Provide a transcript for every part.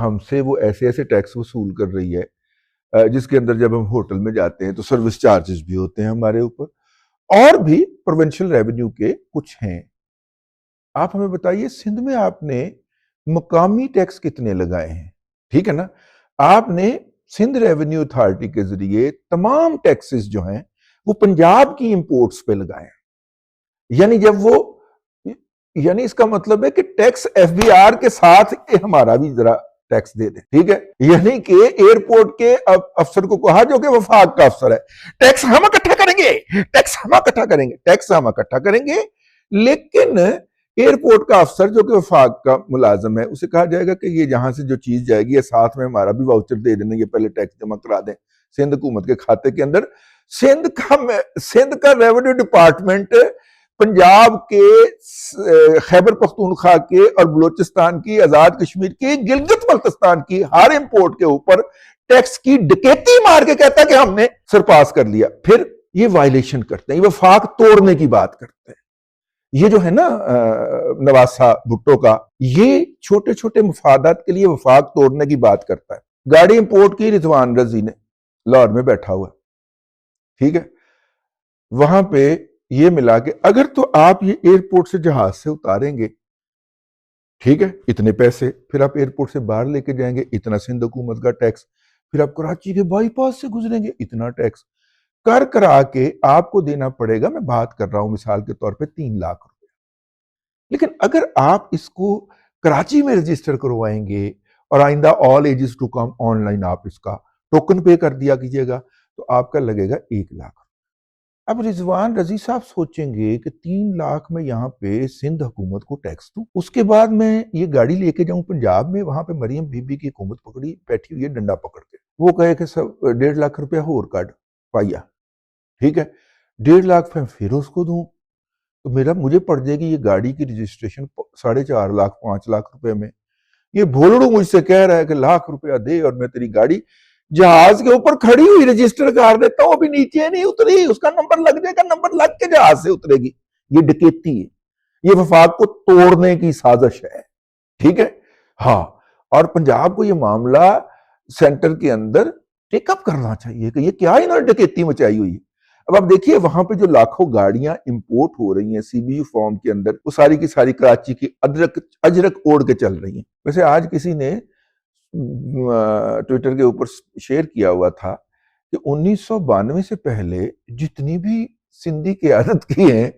ہم سے وہ ایسے ایسے ٹیکس وصول کر رہی ہے جس کے اندر جب ہم ہوٹل میں جاتے ہیں تو سروس چارجز بھی ہوتے ہیں ہمارے اوپر، اور بھی پروونشل ریونیو کے کچھ ہیں۔ آپ ہمیں بتائیے سندھ میں آپ نے مقامی ٹیکس کتنے لگائے ہیں؟ ٹھیک ہے نا، آپ نے سندھ ریونیو اتھارٹی کے ذریعے تمام ٹیکسز جو ہیں وہ پنجاب کی امپورٹس پہ لگائے ہیں، یعنی جب وہ یعنی اس کا مطلب ہے کہ ٹیکس ایف بی آر کے ساتھ ہمارا بھی ذرا ٹیکس دے دیں، ٹھیک ہے؟ یعنی کہ ایئرپورٹ کے افسر کو کہا جو کہ وفاق کا افسر ہے، ٹیکس ہم اکٹھا کریں گے، ٹیکس ہم اکٹھا کریں گے، ٹیکس ہم اکٹھا کریں گے، لیکن ایئرپورٹ کا افسر جو کہ وفاق کا ملازم ہے اسے کہا جائے گا کہ یہ جہاں سے جو چیز جائے گی یہ ساتھ میں ہمارا بھی واؤچر دے دینا، یہ پہلے ٹیکس جمع کرا دیں سندھ حکومت کے کھاتے کے اندر۔ سندھ کا ریونیو ڈپارٹمنٹ پنجاب کے، خیبر پختونخوا کے اور بلوچستان کی، آزاد کشمیر کی، گلگت بلتستان کی ہر امپورٹ کے اوپر ٹیکس کی ڈکیتی مار کے کہتا ہے کہ ہم نے سرپاس کر لیا، پھر یہ وائلیشن کرتے ہیں، یہ وفاق توڑنے کی بات کرتے ہیں۔ یہ جو ہے نا نواز صاحب بھٹو کا، یہ چھوٹے چھوٹے مفادات کے لیے وفاق توڑنے کی بات کرتا ہے۔ گاڑی امپورٹ کی رضوان رضی نے لاہور میں بیٹھا ہوا، ٹھیک ہے، وہاں پہ یہ ملا کہ اگر تو آپ یہ ایئرپورٹ سے جہاز سے اتاریں گے، ٹھیک ہے، اتنے پیسے، پھر آپ ایئرپورٹ سے باہر لے کے جائیں گے اتنا سندھ حکومت کا ٹیکس، پھر آپ کراچی کے بائی پاس سے گزریں گے اتنا ٹیکس، کرا کے آپ کو دینا پڑے گا، میں بات کر رہا ہوں مثال کے طور پہ 3 لاکھ روپے۔ لیکن اگر آپ اس کو کراچی میں رجسٹر کروائیں گے اور آئندہ all ages to come online آپ اس کا ٹوکن پے کر دیا کیجئے گا تو آپ کا لگے گا 1 لاکھ۔ اب رضوان رضی صاحب سوچیں گے کہ 3 لاکھ میں یہاں پہ سندھ حکومت کو ٹیکس دوں، اس کے بعد میں یہ گاڑی لے کے جاؤں پنجاب میں، وہاں پہ مریم بی بی کی حکومت پکڑی بیٹھی ہوئی ہے ڈنڈا پکڑ کے، وہ کہے کہ سب 1.5 لاکھ روپیہ ہور کاٹ پائیا، ٹھیک ہے، 1.5 لاکھ میں پھر اس کو دوں تو مجھے پڑ جائے گی یہ گاڑی کی رجسٹریشن 4.5 لاکھ 5 لاکھ روپے میں۔ یہ بھولڑو مجھ سے کہہ رہا ہے کہ لاکھ روپیہ دے اور میں تیری گاڑی جہاز کے اوپر کھڑی ہوئی رجسٹر کر دیتا ہوں، ابھی نیچے نہیں اتری، اس کا نمبر لگ جائے گا، نمبر لگ کے جہاز سے اترے گی۔ یہ ڈکیتی ہے، یہ وفاق کو توڑنے کی سازش ہے، ٹھیک ہے؟ ہاں، اور پنجاب کو یہ معاملہ سینٹر کے اندر ٹیک اپ کرنا چاہیے کہ یہ کیا انہوں نے ڈکیتی مچائی ہوئی ہے۔ اب آپ دیکھیے وہاں پہ جو لاکھوں گاڑیاں امپورٹ ہو رہی ہیں سی بی یو فارم کے اندر، وہ ساری کی ساری کراچی کی اجرک اوڑھ کے چل رہی ہیں۔ ویسے آج کسی نے ٹویٹر کے اوپر شیئر کیا ہوا تھا کہ 1992 سے پہلے جتنی بھی سندھی قیادت کی ہیں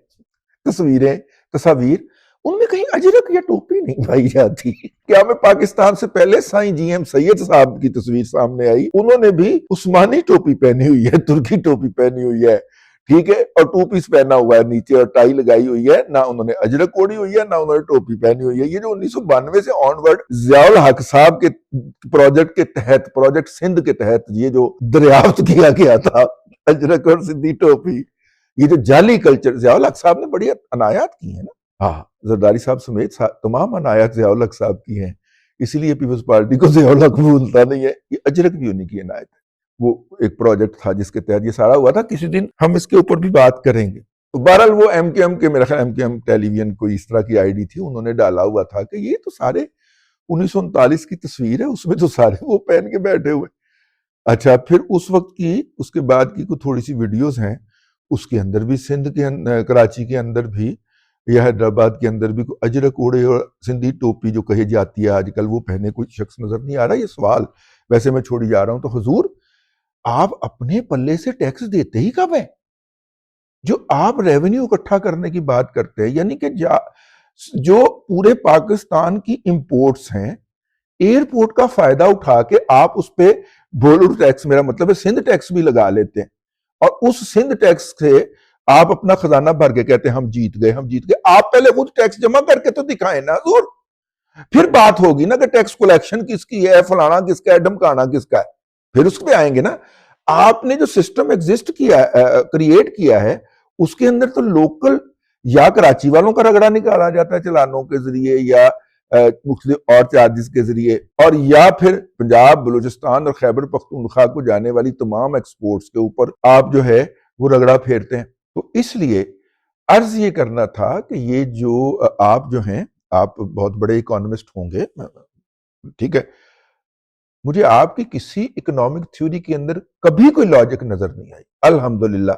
تصاویر، ان میں کہیں اجرک یا ٹوپی نہیں پائی جاتی۔ کیا میں پاکستان سے پہلے سائیں جی ایم سید صاحب کی تصویر سامنے آئی، انہوں نے بھی عثمانی ٹوپی پہنی ہوئی ہے، ترکی ٹوپی پہنی ہوئی ہے، ٹھیک ہے، اور 2 پیس پہنا ہوا ہے نیچے اور ٹائی لگائی ہوئی ہے، نہ انہوں نے اجرک اوڑھی ہوئی ہے نہ انہوں نے ٹوپی پہنی ہوئی ہے۔ یہ جو 1992 سے آن ورڈ ضیاء الحق صاحب کے پروجیکٹ کے تحت، پروجیکٹ سندھ کے تحت یہ جو دریافت کیا گیا تھا اجرک اور سندھی ٹوپی، یہ جو جعلی کلچر ضیاء الحق صاحب نے بڑی عنایات کی ہیں نا، ہاں، زرداری صاحب سمیت تمام عنایات ضیاء الحق صاحب کی ہیں، اسی لیے پیپلز پارٹی کو ضیاء الحق بھولتا نہیں ہے۔ یہ اجرک بھی انہی کی عنایت ہے، وہ ایک پروجیکٹ تھا جس کے تحت یہ سارا ہوا تھا، کسی دن ہم اس کے اوپر بھی بات کریں گے۔ تو بہرحال وہ ایم کے ایم کے، میرا خیال ایم کے ایم ٹیلی ویژن کوئی اس طرح کی آئی ڈی تھی، انہوں نے ڈالا ہوا تھا کہ یہ تو سارے 1939 کی تصویر ہے، اس میں تو سارے وہ پہن کے بیٹھے ہوئے۔ اچھا، پھر اس وقت کی، اس کے بعد کی کوئی تھوڑی سی ویڈیوز ہیں، اس کے اندر بھی سندھ کے کراچی کے اندر بھی یا حیدرآباد کے اندر بھی کوئی اجرک اوڑھے اور سندھی ٹوپی جو کہی جاتی ہے آج کل، وہ پہنے کوئی شخص نظر نہیں آ رہا۔ یہ سوال ویسے میں چھوڑی جا رہا ہوں، تو حضور آپ اپنے پلے سے ٹیکس دیتے ہی کب ہیں؟ جو آپ ریونیو اکٹھا کرنے کی بات کرتے ہیں، یعنی کہ جو پورے پاکستان کی امپورٹس ہیں، ایئرپورٹ کا فائدہ اٹھا کے آپ اس پہ بولر ٹیکس، میرا مطلب ہے سندھ ٹیکس بھی لگا لیتے ہیں، اور اس سندھ ٹیکس سے آپ اپنا خزانہ بھر کے کہتے ہیں ہم جیت گئے۔ آپ پہلے خود ٹیکس جمع کر کے تو دکھائیں نا حضور، پھر بات ہوگی نا کہ ٹیکس کلیکشن کس کی ہے، فلانا کس کا ہے، ڈھمکانا کس کا ہے، پھر اس پہ آئیں گے نا۔ آپ نے جو سسٹم ایگزسٹ کیا، کریٹ کیا ہے، اس کے اندر تو لوکل یا کراچی والوں کا رگڑا نکالا جاتا ہے چلانوں کے ذریعے یا مختلف اور چارجز کے ذریعے، اور یا پھر پنجاب، بلوچستان اور خیبر پختونخوا کو جانے والی تمام ایکسپورٹس کے اوپر آپ جو ہے وہ رگڑا پھیرتے ہیں۔ تو اس لیے عرض یہ کرنا تھا کہ یہ جو آپ جو ہیں، آپ بہت بڑے اکانومسٹ ہوں گے، ٹھیک ہے، مجھے آپ کی کسی اکنامک تھیوری کے اندر کبھی کوئی لاجک نظر نہیں آئی الحمدللہ،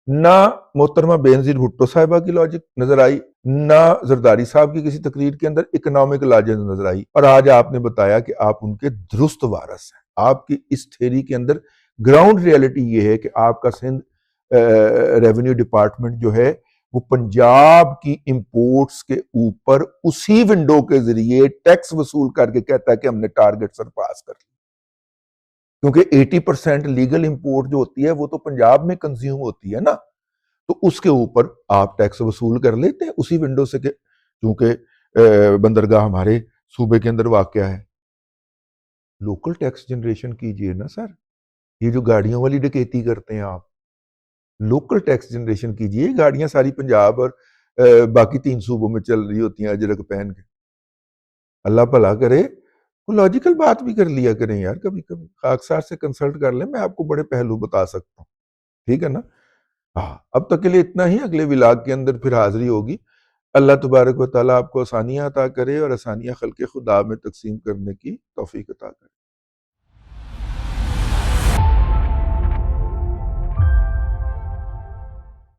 نہ محترمہ بینظیر بھٹو صاحبہ کی لاجک نظر آئی، نہ زرداری صاحب کی کسی تقریر کے اندر اکنامک لاجک نظر آئی، اور آج آپ نے بتایا کہ آپ ان کے درست وارث ہیں۔ آپ کی اس تھیری کے اندر گراؤنڈ ریالٹی یہ ہے کہ آپ کا سندھ ریونیو ڈپارٹمنٹ جو ہے وہ پنجاب کی امپورٹس کے اوپر اسی ونڈو کے ذریعے ٹیکس وصول کر کے کہتا ہے کہ ہم نے ٹارگٹ سرپاس کر لیا، کیونکہ 80% لیگل امپورٹ جو ہوتی ہے وہ تو پنجاب میں کنزیوم ہوتی ہے نا، تو اس کے اوپر آپ ٹیکس وصول کر لیتے ہیں اسی ونڈو سے، کہ چونکہ بندرگاہ ہمارے صوبے کے اندر واقع ہے۔ لوکل ٹیکس جنریشن کیجئے نا سر، یہ جو گاڑیوں والی ڈکیتی کرتے ہیں آپ، لوکل ٹیکس جنریشن کیجئے، گاڑیاں ساری پنجاب اور باقی 3 صوبوں میں چل رہی ہوتی ہیں اجرک پہن کے، اللہ بھلا کرے، کوئی لاجیکل بات بھی کر لیا کریں یار، کبھی کبھی خاکسار سے کنسلٹ کر لیں، میں آپ کو بڑے پہلو بتا سکتا ہوں، ٹھیک ہے نا؟ ہاں، اب تک کے لیے اتنا ہی، اگلے ولاگ کے اندر پھر حاضری ہوگی۔ اللہ تبارک و تعالیٰ آپ کو آسانیاں عطا کرے اور آسانیاں خلق خدا میں تقسیم کرنے کی توفیق عطا کرے۔